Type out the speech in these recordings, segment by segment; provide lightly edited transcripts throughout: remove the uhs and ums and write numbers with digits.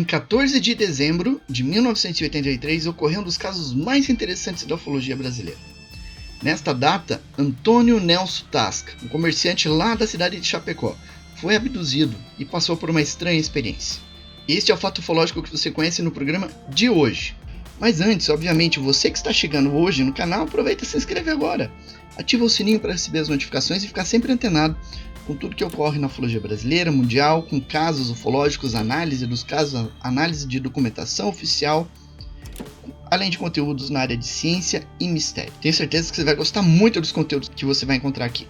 14 de dezembro de 1983 ocorreu um dos casos mais interessantes da ufologia brasileira. Nesta data, Antônio Nelson Tasca, um comerciante lá da cidade de Chapecó, foi abduzido e passou por uma estranha experiência. Este é o fato ufológico que você conhece no programa de hoje. Mas antes, obviamente, você que está chegando hoje no canal, aproveita e se inscreve agora. Ativa o sininho para receber as notificações e ficar sempre antenado com tudo que ocorre na ufologia brasileira, mundial, com casos ufológicos, análise dos casos, análise de documentação oficial, além de conteúdos na área de ciência e mistério. Tenho certeza que você vai gostar muito dos conteúdos que você vai encontrar aqui.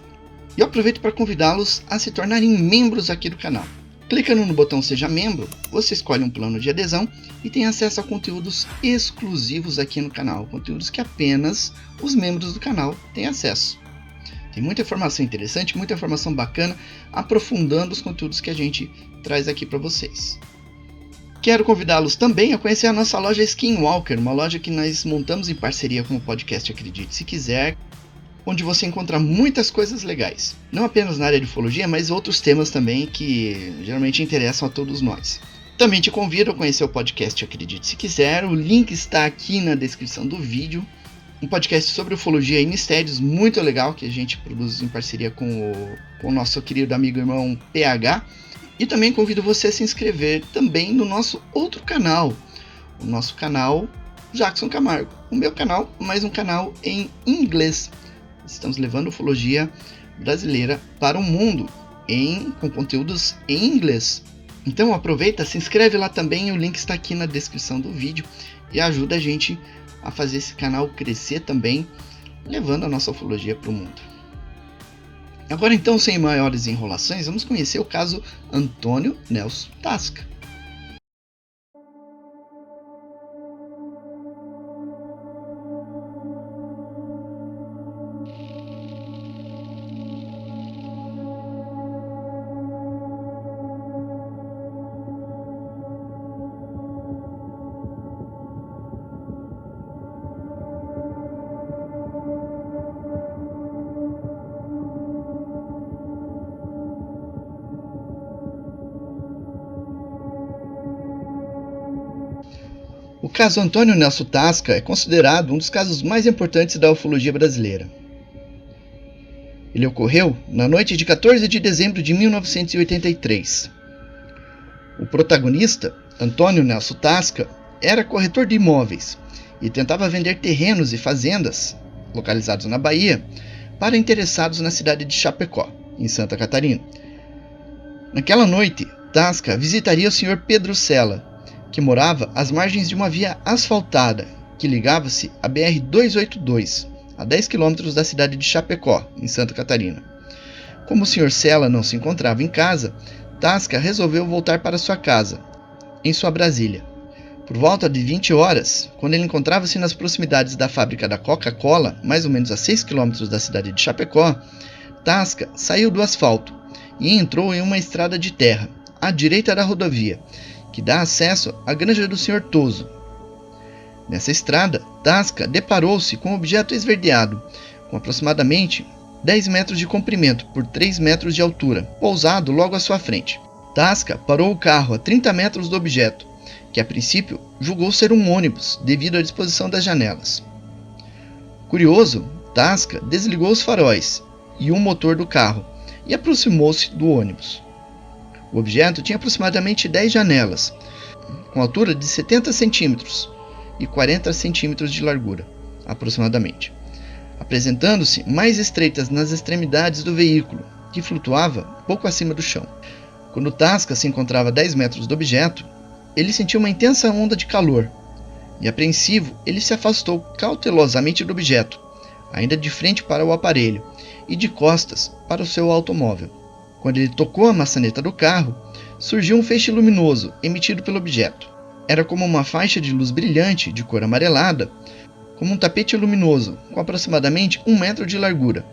E eu aproveito para convidá-los a se tornarem membros aqui do canal. Clicando no botão Seja Membro, você escolhe um plano de adesão e tem acesso a conteúdos exclusivos aqui no canal, conteúdos que apenas os membros do canal têm acesso. Tem muita informação interessante, muita informação bacana, aprofundando os conteúdos que a gente traz aqui para vocês. Quero convidá-los também a conhecer a nossa loja Skinwalker, uma loja que nós montamos em parceria com o podcast Acredite Se Quiser, onde você encontra muitas coisas legais. Não apenas na área de ufologia, mas outros temas também que geralmente interessam a todos nós. Também te convido a conhecer o podcast Acredite Se Quiser, o link está aqui na descrição do vídeo. Um podcast sobre ufologia e mistérios muito legal que a gente produz em parceria com o nosso querido amigo e irmão PH. E também convido você a se inscrever também no nosso outro canal, o nosso canal Jackson Camargo. O meu canal, mais um canal em inglês. Estamos levando ufologia brasileira para o mundo com conteúdos em inglês. Então aproveita, se inscreve lá também, o link está aqui na descrição do vídeo e ajuda a gente a fazer esse canal crescer também, levando a nossa ufologia para o mundo. Agora então, sem maiores enrolações, vamos conhecer o caso Antônio Nelson Tasca. O caso Antônio Nelson Tasca é considerado um dos casos mais importantes da ufologia brasileira. Ele ocorreu na noite de 14 de dezembro de 1983. O protagonista, Antônio Nelson Tasca, era corretor de imóveis e tentava vender terrenos e fazendas, localizados na Bahia, para interessados na cidade de Chapecó, em Santa Catarina. Naquela noite, Tasca visitaria o Sr. Pedro Sela, que morava às margens de uma via asfaltada que ligava-se à BR-282, a 10 km da cidade de Chapecó, em Santa Catarina. Como o Sr. Sela não se encontrava em casa, Tasca resolveu voltar para sua casa, em sua Brasília. Por volta de 20 horas, quando ele encontrava-se nas proximidades da fábrica da Coca-Cola, mais ou menos a 6 km da cidade de Chapecó, Tasca saiu do asfalto e entrou em uma estrada de terra, à direita da rodovia, que dá acesso à granja do Sr. Toso. Nessa estrada, Tasca deparou-se com um objeto esverdeado, com aproximadamente 10 metros de comprimento por 3 metros de altura, pousado logo à sua frente. Tasca parou o carro a 30 metros do objeto, que a princípio julgou ser um ônibus devido à disposição das janelas. Curioso, Tasca desligou os faróis e o motor do carro e aproximou-se do ônibus. O objeto tinha aproximadamente 10 janelas, com altura de 70 centímetros e 40 centímetros de largura, aproximadamente, apresentando-se mais estreitas nas extremidades do veículo, que flutuava pouco acima do chão. Quando Tasca se encontrava a 10 metros do objeto, ele sentiu uma intensa onda de calor, e apreensivo, ele se afastou cautelosamente do objeto, ainda de frente para o aparelho e de costas para o seu automóvel. Quando ele tocou a maçaneta do carro, surgiu um feixe luminoso emitido pelo objeto. Era como uma faixa de luz brilhante de cor amarelada, como um tapete luminoso com aproximadamente 1 metro de largura,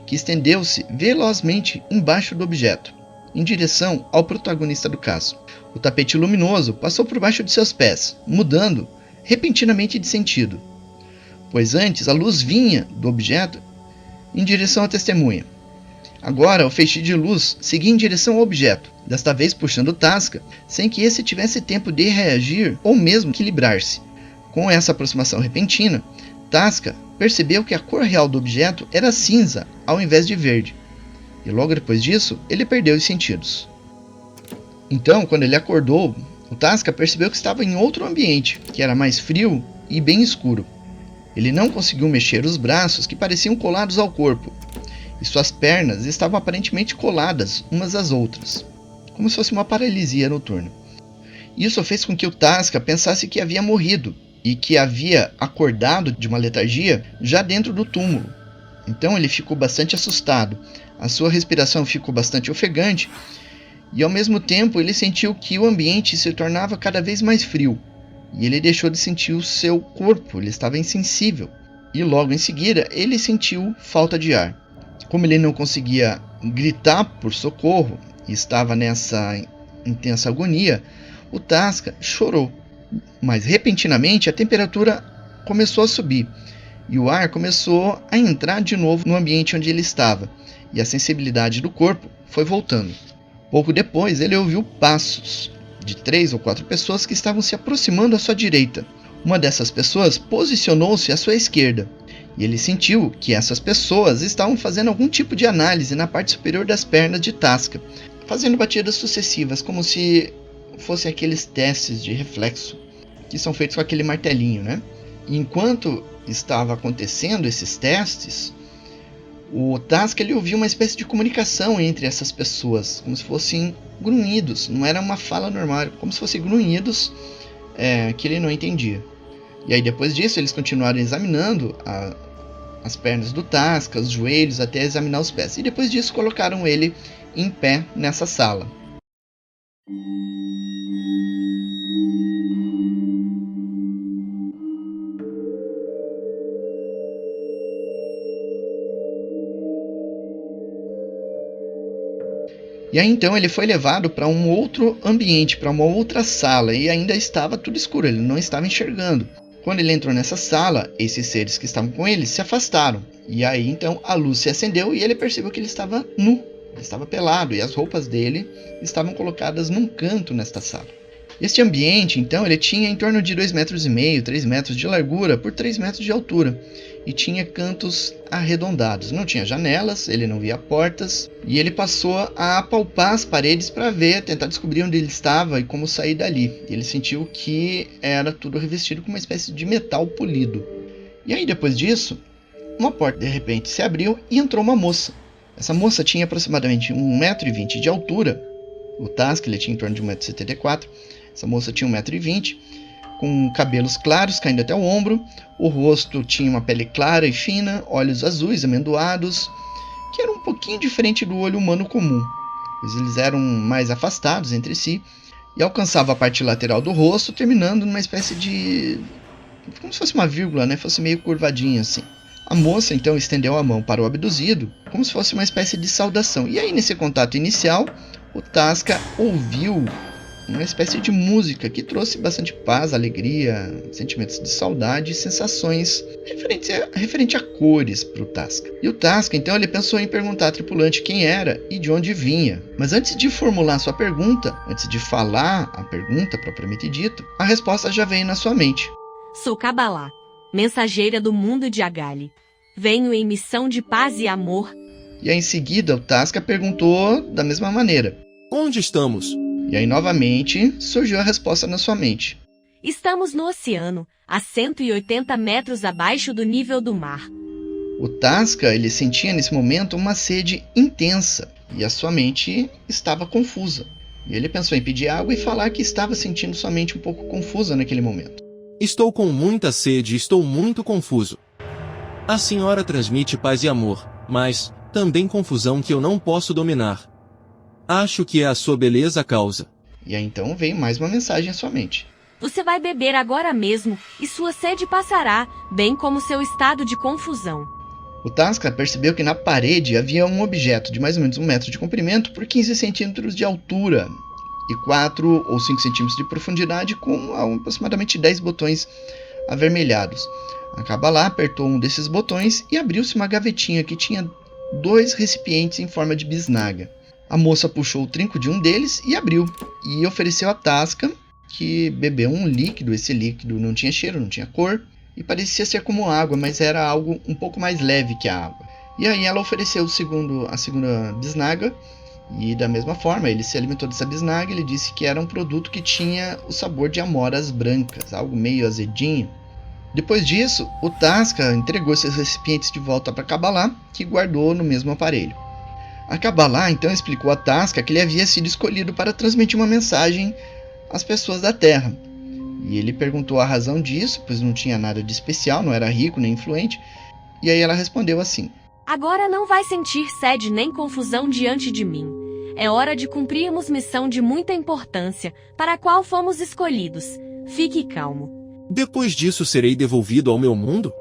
que estendeu-se velozmente embaixo do objeto, em direção ao protagonista do caso. O tapete luminoso passou por baixo de seus pés, mudando repentinamente de sentido, pois antes a luz vinha do objeto em direção à testemunha. Agora, o feixe de luz seguia em direção ao objeto, desta vez puxando Tasca, sem que esse tivesse tempo de reagir ou mesmo equilibrar-se. Com essa aproximação repentina, Tasca percebeu que a cor real do objeto era cinza ao invés de verde, e logo depois disso, ele perdeu os sentidos. Então, quando ele acordou, o Tasca percebeu que estava em outro ambiente, que era mais frio e bem escuro. Ele não conseguiu mexer os braços, que pareciam colados ao corpo, e suas pernas estavam aparentemente coladas umas às outras, como se fosse uma paralisia noturna. Isso fez com que o Tasca pensasse que havia morrido e que havia acordado de uma letargia já dentro do túmulo. Então ele ficou bastante assustado, a sua respiração ficou bastante ofegante e ao mesmo tempo ele sentiu que o ambiente se tornava cada vez mais frio e ele deixou de sentir o seu corpo, ele estava insensível e logo em seguida ele sentiu falta de ar. Como ele não conseguia gritar por socorro e estava nessa intensa agonia, o Tasca chorou. Mas repentinamente a temperatura começou a subir e o ar começou a entrar de novo no ambiente onde ele estava e a sensibilidade do corpo foi voltando. Pouco depois ele ouviu passos de 3 ou 4 pessoas que estavam se aproximando à sua direita. Uma dessas pessoas posicionou-se à sua esquerda e ele sentiu que essas pessoas estavam fazendo algum tipo de análise na parte superior das pernas de Tasca, fazendo batidas sucessivas, como se fossem aqueles testes de reflexo que são feitos com aquele martelinho, né? E enquanto estava acontecendo esses testes, o Tasca ele ouviu uma espécie de comunicação entre essas pessoas, como se fossem grunhidos, não era uma fala normal, era como se fossem grunhidos que ele não entendia. E aí depois disso eles continuaram examinando as pernas do Tasca, os joelhos, até examinar os pés. E depois disso colocaram ele em pé nessa sala. E aí então ele foi levado para um outro ambiente, para uma outra sala, e ainda estava tudo escuro, ele não estava enxergando. Quando ele entrou nessa sala, esses seres que estavam com ele se afastaram. E aí então a luz se acendeu e ele percebeu que ele estava nu, ele estava pelado e as roupas dele estavam colocadas num canto nesta sala. Este ambiente então ele tinha em torno de 2,5 metros, 3 metros de largura por 3 metros de altura. E tinha cantos arredondados, não tinha janelas, ele não via portas, e ele passou a apalpar as paredes para ver, tentar descobrir onde ele estava e como sair dali. Ele sentiu que era tudo revestido com uma espécie de metal polido. E aí depois disso, uma porta de repente se abriu e entrou uma moça. Essa moça tinha aproximadamente 1,20 m de altura, o Tasca ele tinha em torno de 1,74 m, essa moça tinha 1,20 m, com cabelos claros caindo até o ombro, o rosto tinha uma pele clara e fina, olhos azuis amendoados, que era um pouquinho diferente do olho humano comum, pois eles eram mais afastados entre si, e alcançava a parte lateral do rosto, terminando numa espécie de... como se fosse uma vírgula, né? Fosse meio curvadinho assim. A moça então estendeu a mão para o abduzido, como se fosse uma espécie de saudação, e aí nesse contato inicial, o Tasca ouviu uma espécie de música que trouxe bastante paz, alegria, sentimentos de saudade e sensações referente a cores para o Tasca. E o Tasca, então, ele pensou em perguntar à tripulante quem era e de onde vinha. Mas antes de formular sua pergunta, antes de falar a pergunta propriamente dita, a resposta já veio na sua mente. Sou Kabbalah, mensageira do mundo de Agali. Venho em missão de paz e amor. E aí, em seguida, o Tasca perguntou da mesma maneira. Onde estamos? E aí, novamente, surgiu a resposta na sua mente. Estamos no oceano, a 180 metros abaixo do nível do mar. O Tasca, ele sentia nesse momento uma sede intensa e a sua mente estava confusa. E ele pensou em pedir água e falar que estava sentindo sua mente um pouco confusa naquele momento. Estou com muita sede e estou muito confuso. A senhora transmite paz e amor, mas também confusão que eu não posso dominar. Acho que é a sua beleza a causa. E aí então veio mais uma mensagem à sua mente. Você vai beber agora mesmo e sua sede passará, bem como seu estado de confusão. O Tasca percebeu que na parede havia um objeto de mais ou menos 1 metro de comprimento por 15 centímetros de altura e 4 ou 5 centímetros de profundidade, com aproximadamente 10 botões avermelhados. A Kabbalah apertou um desses botões e abriu-se uma gavetinha que tinha 2 recipientes em forma de bisnaga. A moça puxou o trinco de um deles e abriu, e ofereceu a Tasca, que bebeu um líquido. Esse líquido não tinha cheiro, não tinha cor, e parecia ser como água, mas era algo um pouco mais leve que a água. E aí ela ofereceu a segunda bisnaga, e da mesma forma ele se alimentou dessa bisnaga. Ele disse que era um produto que tinha o sabor de amoras brancas, algo meio azedinho. Depois disso, o Tasca entregou esses recipientes de volta para Kabbalah, que guardou no mesmo aparelho. A Kabbalah então explicou a Tasca que ele havia sido escolhido para transmitir uma mensagem às pessoas da Terra. E ele perguntou a razão disso, pois não tinha nada de especial, não era rico nem influente. E aí ela respondeu assim: Agora não vai sentir sede nem confusão diante de mim. É hora de cumprirmos missão de muita importância, para a qual fomos escolhidos. Fique calmo. Depois disso serei devolvido ao meu mundo?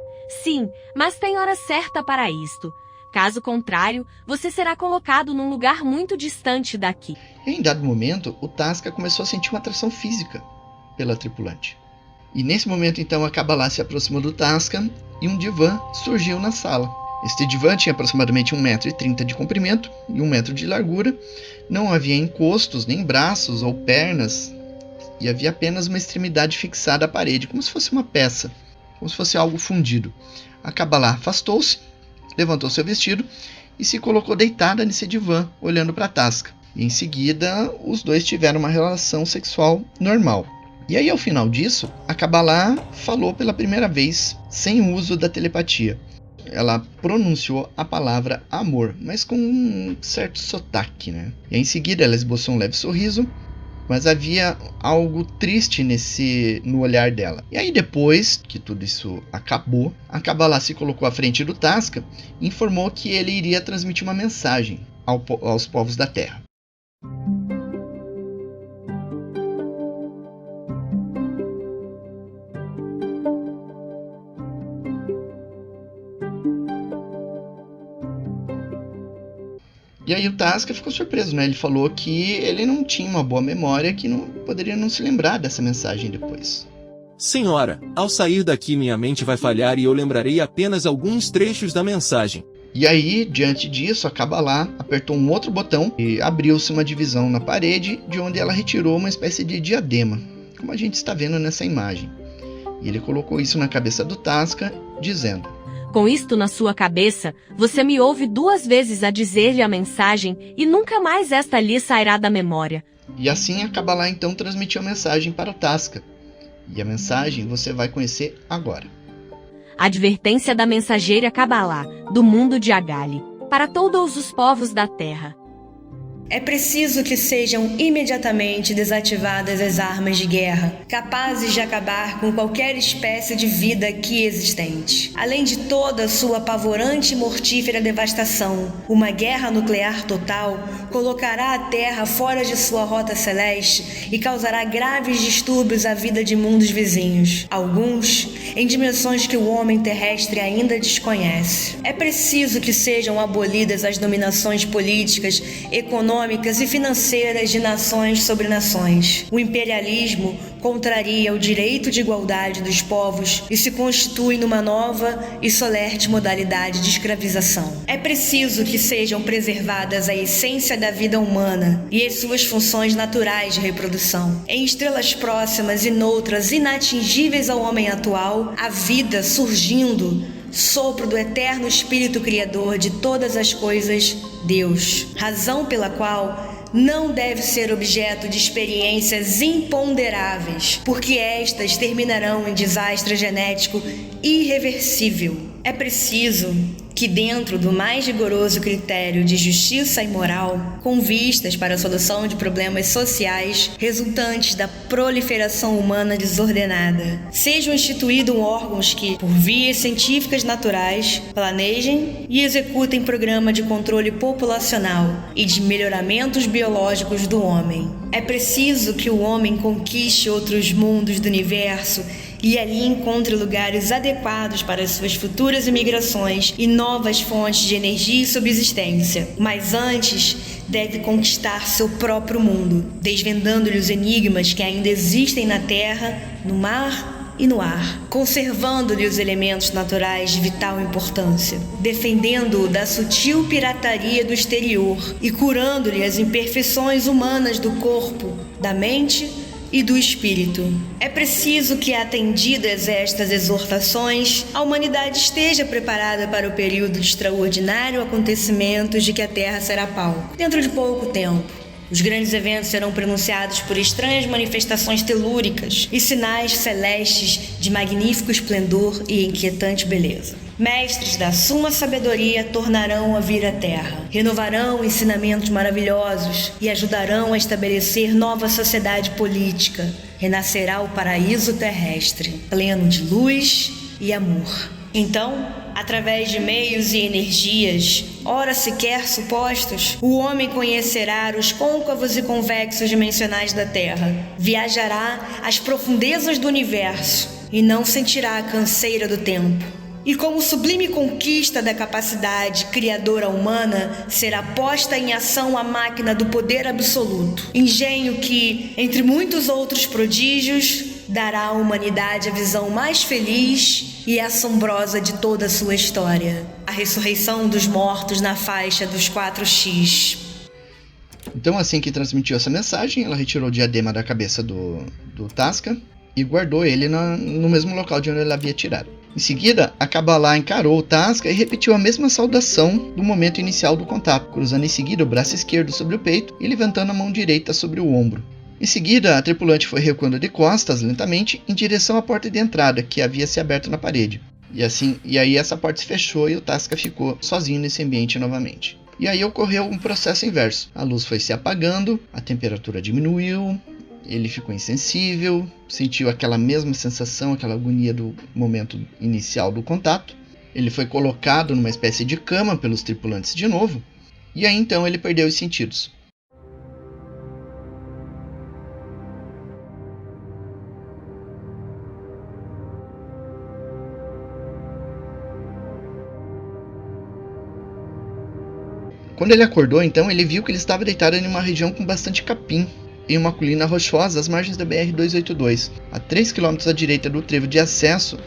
Sim, mas tem hora certa para isto. Caso contrário, você será colocado num lugar muito distante daqui. Em dado momento, o Tasca começou a sentir uma atração física pela tripulante. E nesse momento então a Kabbalah se aproximou do Tasca e um divã surgiu na sala. Este divã tinha aproximadamente 1,30 m de comprimento e 1 metro de largura. Não havia encostos, nem braços ou pernas, e havia apenas uma extremidade fixada à parede, como se fosse uma peça, como se fosse algo fundido. A Kabbalah afastou-se, levantou seu vestido e se colocou deitada nesse divã, olhando para Tasca. E em seguida, os dois tiveram uma relação sexual normal. E aí, ao final disso, a Kabbalah falou pela primeira vez, sem o uso da telepatia. Ela pronunciou a palavra amor, mas com um certo sotaque, né? E em seguida ela esboçou um leve sorriso, mas havia algo triste no olhar dela. E aí, depois que tudo isso acabou, a Kabbalah se colocou à frente do Tasca e informou que ele iria transmitir uma mensagem aos povos da Terra. E aí o Tasca ficou surpreso, né? Ele falou que ele não tinha uma boa memória, que não poderia não se lembrar dessa mensagem depois. Senhora, ao sair daqui minha mente vai falhar e eu lembrarei apenas alguns trechos da mensagem. E aí, diante disso, a Kabbalah apertou um outro botão e abriu-se uma divisão na parede, de onde ela retirou uma espécie de diadema, como a gente está vendo nessa imagem. E ele colocou isso na cabeça do Tasca, dizendo: Com isto na sua cabeça, você me ouve 2 vezes a dizer-lhe a mensagem e nunca mais esta lhe sairá da memória. E assim a Kabbalah então transmitiu a mensagem para o Tasca. E a mensagem você vai conhecer agora. Advertência da mensageira Kabbalah, do mundo de Agali, para todos os povos da terra. É preciso que sejam imediatamente desativadas as armas de guerra, capazes de acabar com qualquer espécie de vida aqui existente. Além de toda a sua apavorante e mortífera devastação, uma guerra nuclear total colocará a Terra fora de sua rota celeste e causará graves distúrbios à vida de mundos vizinhos, alguns em dimensões que o homem terrestre ainda desconhece. É preciso que sejam abolidas as dominações políticas, econômicas e financeiras de nações sobre nações. O imperialismo contraria o direito de igualdade dos povos e se constitui numa nova e solerte modalidade de escravização. É preciso que sejam preservadas a essência da vida humana e as suas funções naturais de reprodução. Em estrelas próximas e noutras inatingíveis ao homem atual, a vida surgindo, sopro do eterno Espírito Criador de todas as coisas, Deus, razão pela qual não deve ser objeto de experiências imponderáveis, porque estas terminarão em desastre genético irreversível. É preciso que, dentro do mais rigoroso critério de justiça e moral, com vistas para a solução de problemas sociais resultantes da proliferação humana desordenada, sejam instituídos órgãos que, por vias científicas naturais, planejem e executem programa de controle populacional e de melhoramentos biológicos do homem. É preciso que o homem conquiste outros mundos do universo e ali encontre lugares adequados para as suas futuras imigrações e novas fontes de energia e subsistência. Mas antes, deve conquistar seu próprio mundo, desvendando-lhe os enigmas que ainda existem na terra, no mar e no ar, conservando-lhe os elementos naturais de vital importância, defendendo-o da sutil pirataria do exterior e curando-lhe as imperfeições humanas do corpo, da mente e do espírito. É preciso que, atendidas estas exortações, a humanidade esteja preparada para o período de extraordinário acontecimentos de que a Terra será palco. Dentro de pouco tempo, os grandes eventos serão pronunciados por estranhas manifestações telúricas e sinais celestes de magnífico esplendor e inquietante beleza. Mestres da suma sabedoria tornarão a vir à Terra, renovarão ensinamentos maravilhosos e ajudarão a estabelecer nova sociedade política. Renascerá o paraíso terrestre, pleno de luz e amor. Então, através de meios e energias, ora sequer supostos, o homem conhecerá os côncavos e convexos dimensionais da Terra, viajará às profundezas do universo e não sentirá a canseira do tempo. E como sublime conquista da capacidade criadora humana, será posta em ação a máquina do poder absoluto, engenho que, entre muitos outros prodígios, dará à humanidade a visão mais feliz e assombrosa de toda a sua história: a ressurreição dos mortos na faixa dos 4x. Então, assim que transmitiu essa mensagem, ela retirou o diadema da cabeça do Tasca e guardou ele no mesmo local de onde ele havia tirado. Em seguida, a Kabbalah encarou o Tasca e repetiu a mesma saudação do momento inicial do contato, cruzando em seguida o braço esquerdo sobre o peito e levantando a mão direita sobre o ombro. Em seguida, a tripulante foi recuando de costas lentamente em direção à porta de entrada, que havia se aberto na parede. E aí essa porta se fechou e o Tasca ficou sozinho nesse ambiente novamente. E aí ocorreu um processo inverso. A luz foi se apagando, a temperatura diminuiu, ele ficou insensível, sentiu aquela mesma sensação, aquela agonia do momento inicial do contato. Ele foi colocado numa espécie de cama pelos tripulantes de novo, e aí então ele perdeu os sentidos. Quando ele acordou, então, ele viu que ele estava deitado em uma região com bastante capim, em uma colina rochosa às margens da BR-282, a 3 km à direita do trevo de acesso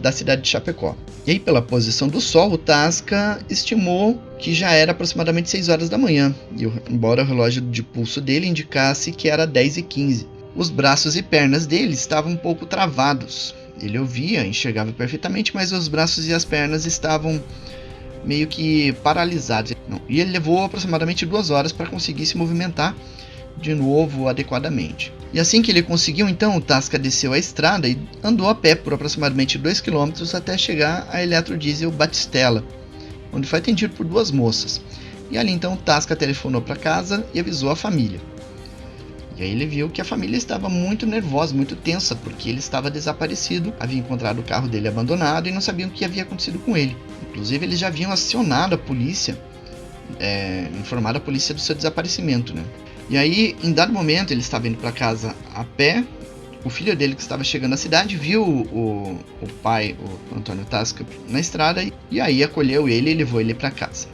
da cidade de Chapecó. E aí, pela posição do sol, o Tasca estimou que já era aproximadamente 6 horas da manhã, embora o relógio de pulso dele indicasse que era 10h15. Os braços e pernas dele estavam um pouco travados. Ele ouvia, enxergava perfeitamente, mas os braços e as pernas estavam meio que paralisados. E ele levou aproximadamente 2 horas para conseguir se movimentar de novo adequadamente. E assim que ele conseguiu, então, o Tasca desceu a estrada e andou a pé por aproximadamente 2 km até chegar à Eletrodiesel Batistella, onde foi atendido por 2 moças. E ali então o Tasca telefonou para casa e avisou a família. E aí ele viu que a família estava muito nervosa, muito tensa, porque ele estava desaparecido, havia encontrado o carro dele abandonado e não sabiam o que havia acontecido com ele. Inclusive eles já haviam acionado a polícia, informado a polícia do seu desaparecimento, né? E aí, em dado momento, ele estava indo para casa a pé. O filho dele, que estava chegando na cidade, viu o pai, o Antônio Tasca, na estrada e aí acolheu ele e levou ele para casa.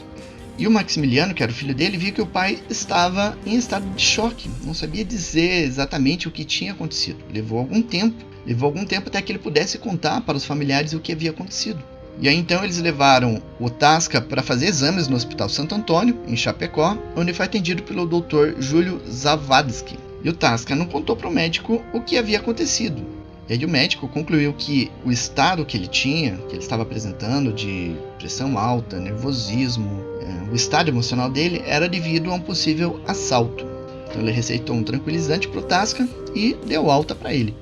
E o Maximiliano, que era o filho dele, viu que o pai estava em estado de choque, não sabia dizer exatamente o que tinha acontecido. Levou algum tempo até que ele pudesse contar para os familiares o que havia acontecido. E aí então eles levaram o Tasca para fazer exames no Hospital Santo Antônio, em Chapecó, onde foi atendido pelo Dr. Júlio Zawadzki. E o Tasca não contou para o médico o que havia acontecido. E aí o médico concluiu que o estado que ele tinha, que ele estava apresentando de pressão alta, nervosismo, o estado emocional dele era devido a um possível assalto. Então ele receitou um tranquilizante para o Tasca e deu alta para ele.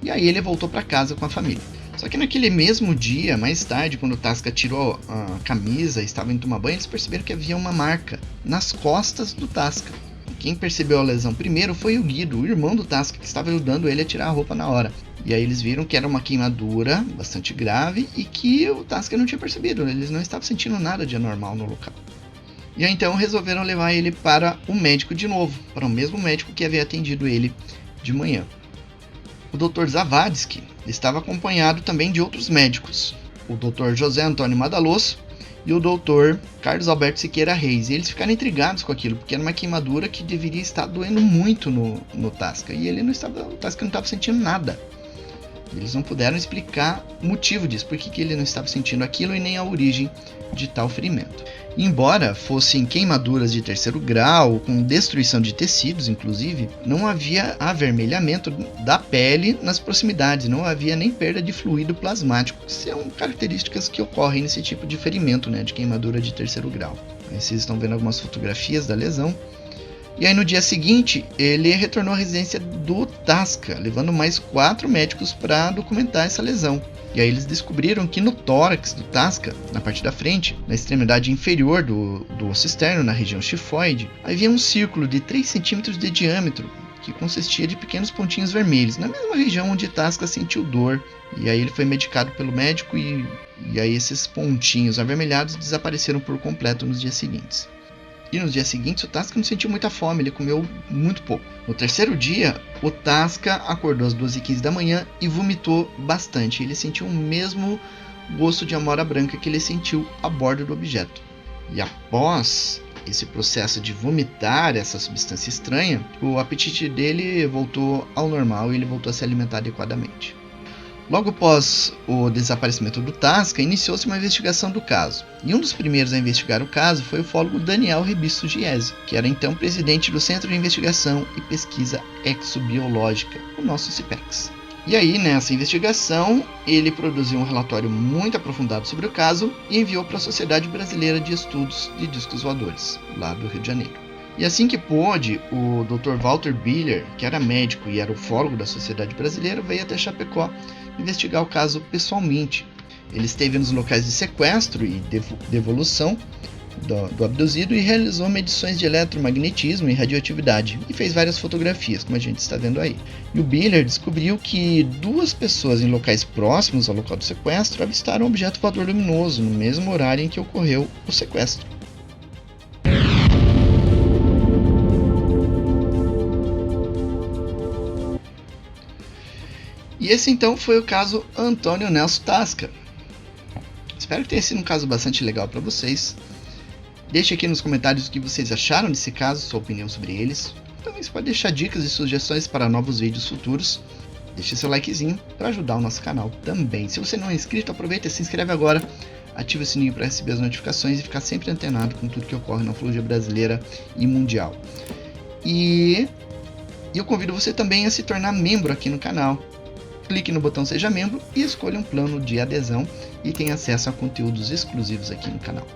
E aí ele voltou para casa com a família. Só que naquele mesmo dia, mais tarde, quando o Tasca tirou a camisa e estava indo tomar banho, eles perceberam que havia uma marca nas costas do Tasca. E quem percebeu a lesão primeiro foi o Guido, o irmão do Tasca, que estava ajudando ele a tirar a roupa na hora. E aí eles viram que era uma queimadura bastante grave e que o Tasca não tinha percebido, eles não estavam sentindo nada de anormal no local. E aí então resolveram levar ele para o médico de novo, para o mesmo médico que havia atendido ele de manhã. O Dr. Zawadzki estava acompanhado também de outros médicos, o Dr. José Antônio Madaloso e o Dr. Carlos Alberto Siqueira Reis. E eles ficaram intrigados com aquilo, porque era uma queimadura que deveria estar doendo muito no Tasca. E o Tasca não estava sentindo nada. Eles não puderam explicar o motivo disso, por que ele não estava sentindo aquilo e nem a origem de tal ferimento. Embora fossem queimaduras de 3º grau, com destruição de tecidos inclusive, não havia avermelhamento da pele nas proximidades, não havia nem perda de fluido plasmático, que são características que ocorrem nesse tipo de ferimento, né, de queimadura de 3º grau. Aí vocês estão vendo algumas fotografias da lesão. E aí no dia seguinte, ele retornou à residência do Tasca, levando mais 4 médicos para documentar essa lesão. E aí eles descobriram que no tórax do Tasca, na parte da frente, na extremidade inferior do osso externo, na região xifoide, havia um círculo de 3 centímetros de diâmetro, que consistia de pequenos pontinhos vermelhos, na mesma região onde Tasca sentiu dor. E aí ele foi medicado pelo médico e aí esses pontinhos avermelhados desapareceram por completo nos dias seguintes. E nos dias seguintes o Tasca não sentiu muita fome, ele comeu muito pouco. No 3º dia, o Tasca acordou às 2h15 da manhã e vomitou bastante. Ele sentiu o mesmo gosto de amora branca que ele sentiu a bordo do objeto. E após esse processo de vomitar essa substância estranha, o apetite dele voltou ao normal e ele voltou a se alimentar adequadamente. Logo após o desaparecimento do Tasca, iniciou-se uma investigação do caso. E um dos primeiros a investigar o caso foi o ufólogo Daniel Rebisto Giese, que era então presidente do Centro de Investigação e Pesquisa Exobiológica, o nosso CIPEX. E aí, nessa investigação, ele produziu um relatório muito aprofundado sobre o caso e enviou para a Sociedade Brasileira de Estudos de Discos Voadores, lá do Rio de Janeiro. E assim que pôde, o Dr. Walter Biller, que era médico e era ufólogo da Sociedade Brasileira, veio até Chapecó investigar o caso pessoalmente. Ele esteve nos locais de sequestro e devolução do abduzido e realizou medições de eletromagnetismo e radioatividade e fez várias fotografias, como a gente está vendo aí. E o Biller descobriu que 2 pessoas em locais próximos ao local do sequestro avistaram um objeto voador luminoso no mesmo horário em que ocorreu o sequestro. E esse então foi o caso Antônio Nelson Tasca. Espero que tenha sido um caso bastante legal para vocês. Deixe aqui nos comentários o que vocês acharam desse caso, sua opinião sobre eles. Também você pode deixar dicas e sugestões para novos vídeos futuros. Deixe seu likezinho para ajudar o nosso canal também. Se você não é inscrito, aproveita e se inscreve agora. Ative o sininho para receber as notificações e ficar sempre antenado com tudo que ocorre na ufologia brasileira e mundial. E eu convido você também a se tornar membro aqui no canal. Clique no botão Seja Membro e escolha um plano de adesão e tenha acesso a conteúdos exclusivos aqui no canal.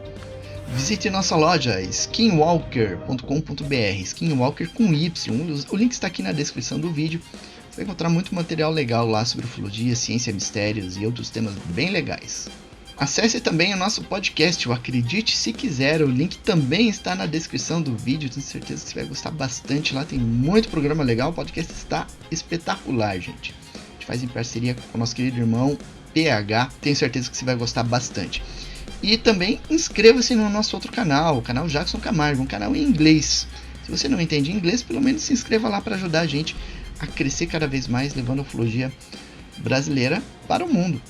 Visite nossa loja skinwalker.com.br, Skinwalker com Y, o link está aqui na descrição do vídeo. Você vai encontrar muito material legal lá sobre ufologia, ciência, mistérios e outros temas bem legais. Acesse também o nosso podcast, o Acredite Se Quiser, o link também está na descrição do vídeo, tenho certeza que você vai gostar bastante, lá tem muito programa legal, o podcast está espetacular, gente. Faz em parceria com o nosso querido irmão PH, tenho certeza que você vai gostar bastante. E também inscreva-se no nosso outro canal, o canal Jackson Camargo, um canal em inglês. Se você não entende inglês, pelo menos se inscreva lá para ajudar a gente a crescer cada vez mais, levando a ufologia brasileira para o mundo.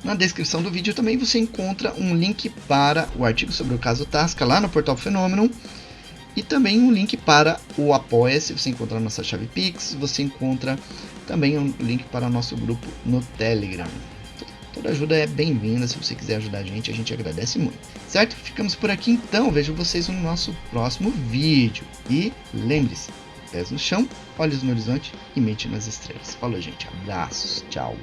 Na descrição do vídeo também você encontra um link para o artigo sobre o caso Tasca lá no portal Fenômeno. E também um link para o Apoia-se, você encontra a nossa chave Pix, você encontra também um link para o nosso grupo no Telegram. Toda ajuda é bem-vinda, se você quiser ajudar a gente agradece muito. Certo? Ficamos por aqui então, vejo vocês no nosso próximo vídeo. E lembre-se, pés no chão, olhos no horizonte e mente nas estrelas. Falou, gente, abraços, tchau.